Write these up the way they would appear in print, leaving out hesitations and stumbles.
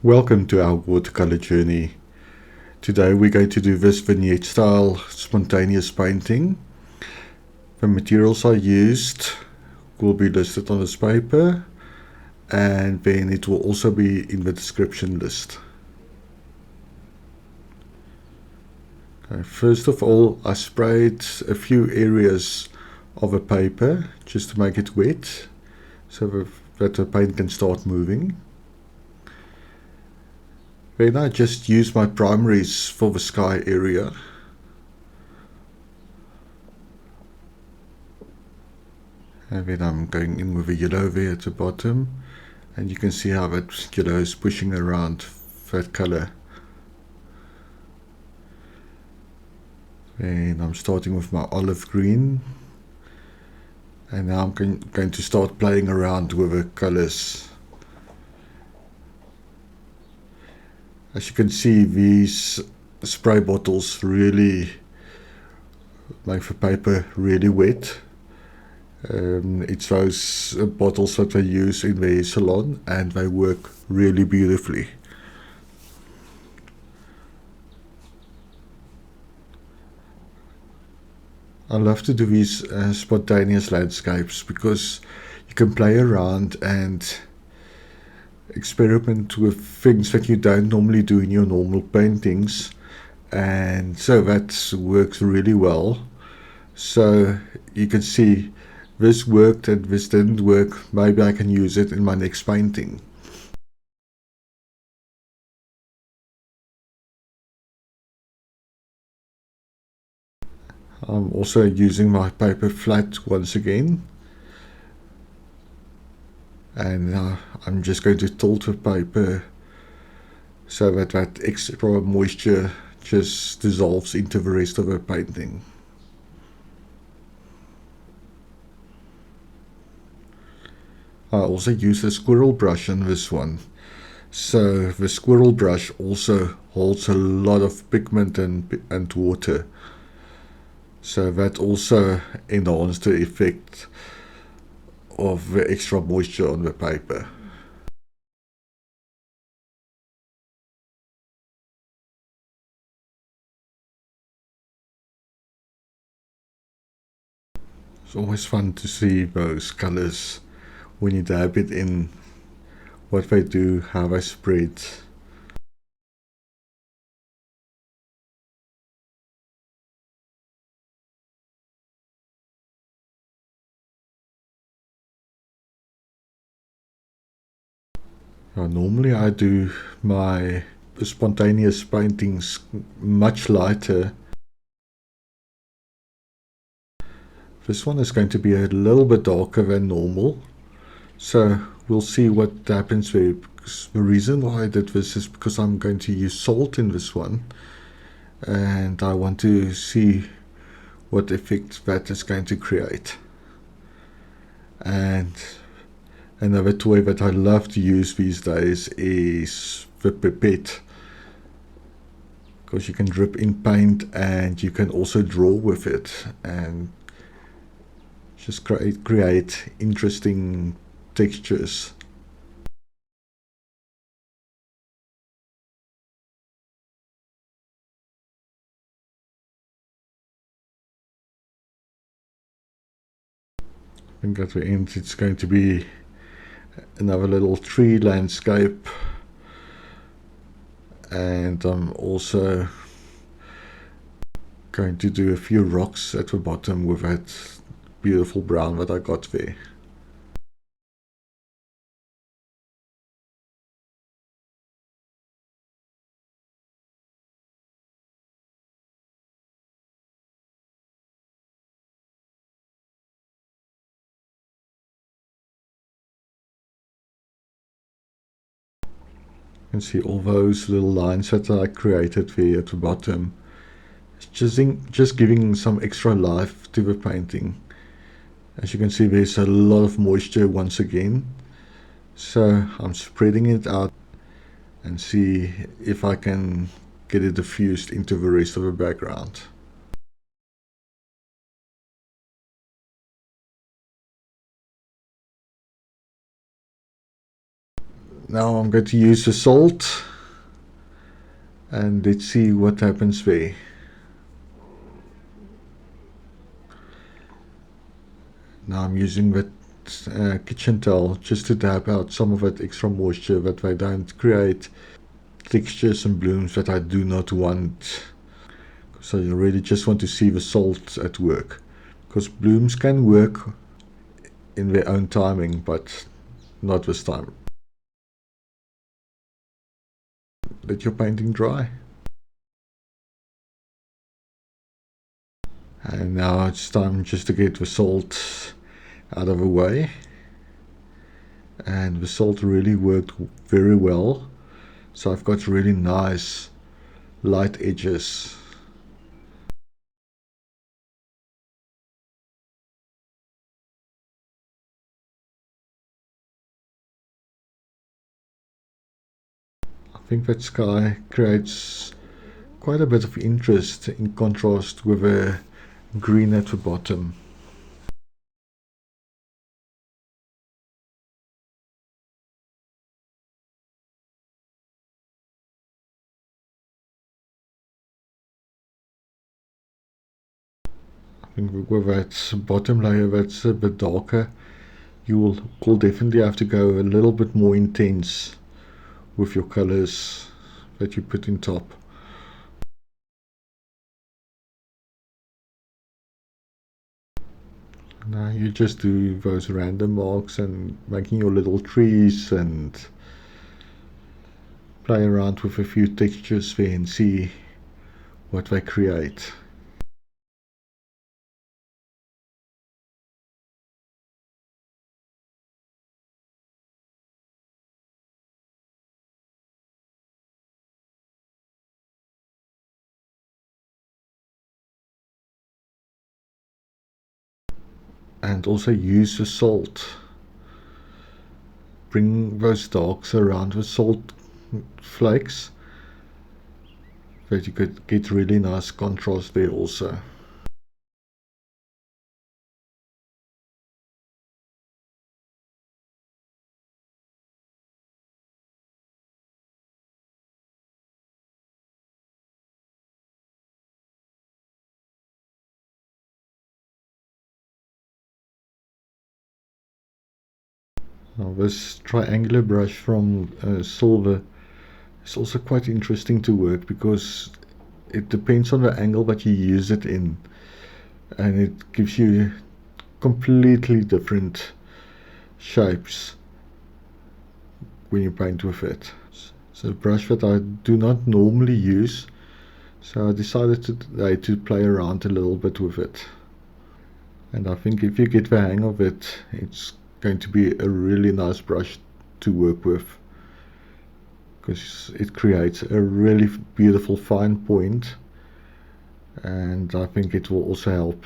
Welcome to our watercolor journey. Today we're going to do this vignette-style spontaneous painting. The materials I used will be listed on this paper, and then it will also be in the description list. Okay, first of all, I sprayed a few areas of the paper just to make it wet so that the paint can start moving. Then I just use my primaries for the sky area. And then I'm going in with a yellow there at the bottom, and you can see how that yellow is pushing around that color. Then I'm starting with my olive green, and now I'm going to start playing around with the colors. As you can see, these spray bottles really make the paper really wet. It's those bottles that I use in the salon, and they work really beautifully. I love to do these spontaneous landscapes because you can play around and experiment with things that you don't normally do in your normal paintings, and so that works really well. So you can see this worked and this didn't work. Maybe I can use it in my next painting. I'm also using my paper flat once again, and I'm just going to tilt the paper so that that extra moisture just dissolves into the rest of the painting. I also use a squirrel brush on this one. So the squirrel brush also holds a lot of pigment and water. So that also enhances the effect of the extra moisture on the paper. It's always fun to see those colors when you dab it in, what they do, how they spread. Normally I do my spontaneous paintings much lighter. This one is going to be a little bit darker than normal, so we'll see what happens there. Because the reason why I did this is because I'm going to use salt in this one, and I want to see what effect that is going to create. And another toy that I love to use these days is the Pipette, because you can drip in paint and you can also draw with it and just create interesting textures. I think at the end it's going to be another little tree landscape, and I'm also going to do a few rocks at the bottom with that beautiful brown that I got there. You can see all those little lines that I created there at the bottom. It's just giving some extra life to the painting. As you can see, there's a lot of moisture once again, so I'm spreading it out and see if I can get it diffused into the rest of the background. Now I'm going to use the salt, and let's see what happens there. Now I'm using that kitchen towel just to dab out some of that extra moisture, that I don't create textures and blooms that I do not want. So you really just want to see the salt at work, because blooms can work in their own timing, but not this time. Let your painting dry. And now it's time just to get the salt out of the way. And the salt really worked very well. So I've got really nice light edges. I think that sky creates quite a bit of interest in contrast with a green at the bottom. I think with that bottom layer that's a bit darker, you will definitely have to go a little bit more intense with your colors that you put in top. Now you just do those random marks and making your little trees and play around with a few textures there and see what they create. And also use the salt. Bring those darks around with salt flakes, that you could get really nice contrast there also. Now this triangular brush from silver is also quite interesting to work, because it depends on the angle that you use it in, and it gives you completely different shapes when you paint with it. It's a brush that I do not normally use, so I decided today to play around a little bit with it. And I think if you get the hang of it, it's going to be a really nice brush to work with, because it creates a really beautiful fine point, and I think it will also help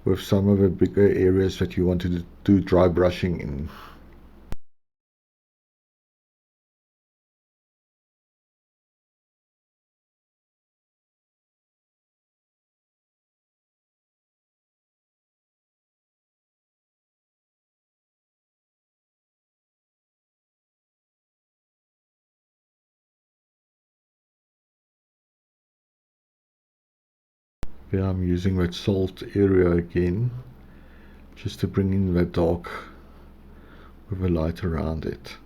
with some of the bigger areas that you want to do dry brushing in. Here I'm using that salt area again, just to bring in that dark with a light around it.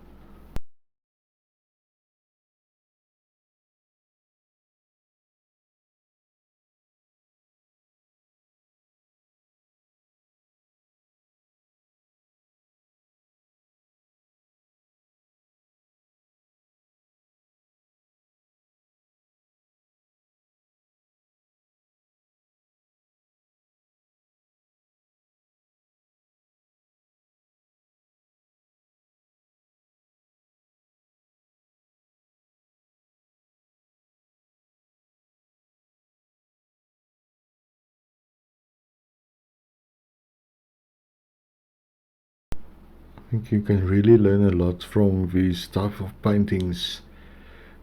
I think you can really learn a lot from these type of paintings,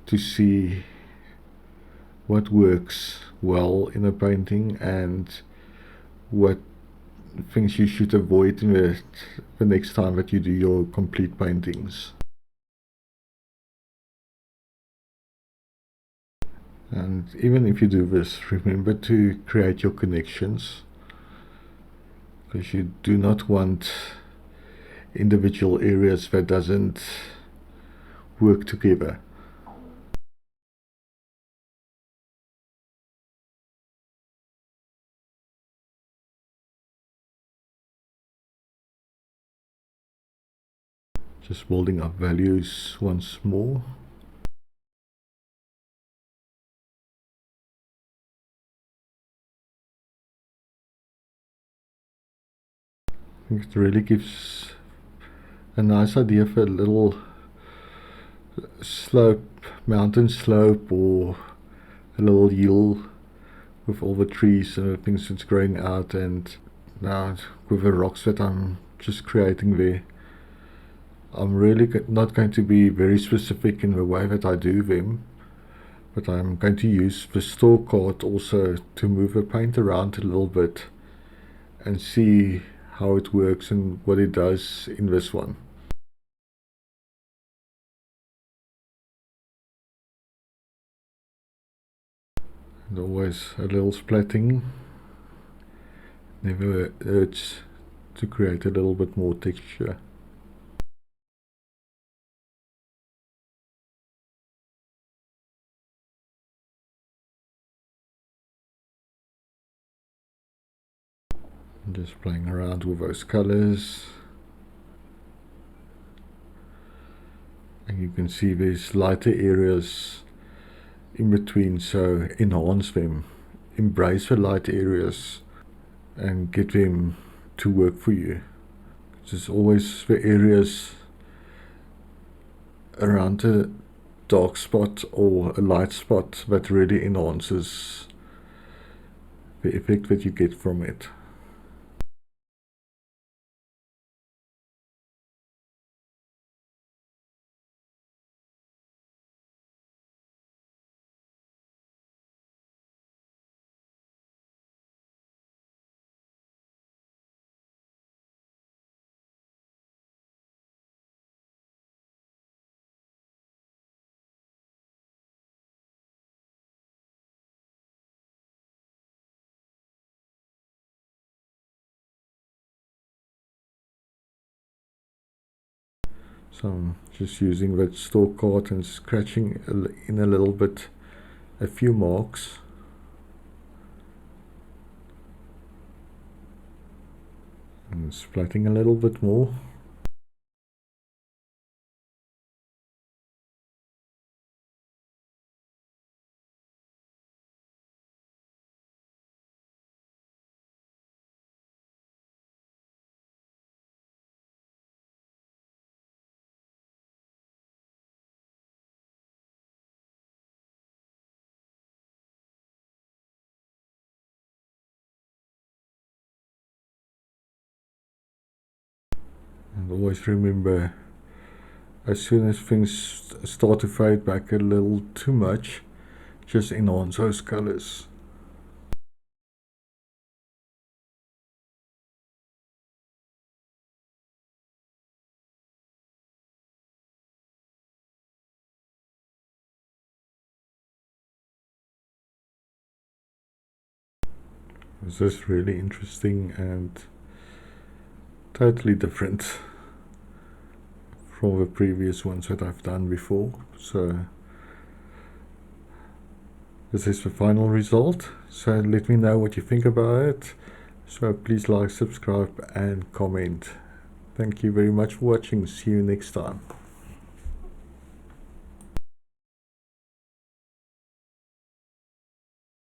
to see what works well in a painting and what things you should avoid in the next time that you do your complete paintings. And even if you do this, remember to create your connections, because you do not want individual areas that doesn't work together. Just building up values once more. I think it really gives a nice idea for a little slope, mountain slope, or a little hill with all the trees and things that's growing out, and now with the rocks that I'm just creating there. I'm really not going to be very specific in the way that I do them, but I'm going to use the store card also to move the paint around a little bit and see how it works and what it does in this one. And always a little splatting never hurts to create a little bit more texture. And just playing around with those colors. And you can see there's lighter areas in between, so enhance them, embrace the light areas and get them to work for you. There's always the areas around a dark spot or a light spot that really enhances the effect that you get from it. So I'm just using that store card and scratching in a little bit, a few marks. And splatting a little bit more. And always remember, as soon as things start to fade back a little too much, just enhance those colors. This is really interesting and totally different from the previous ones that I've done before. So this is the final result. So let me know what you think about it. So please like, subscribe and comment. Thank you very much for watching. See you next time.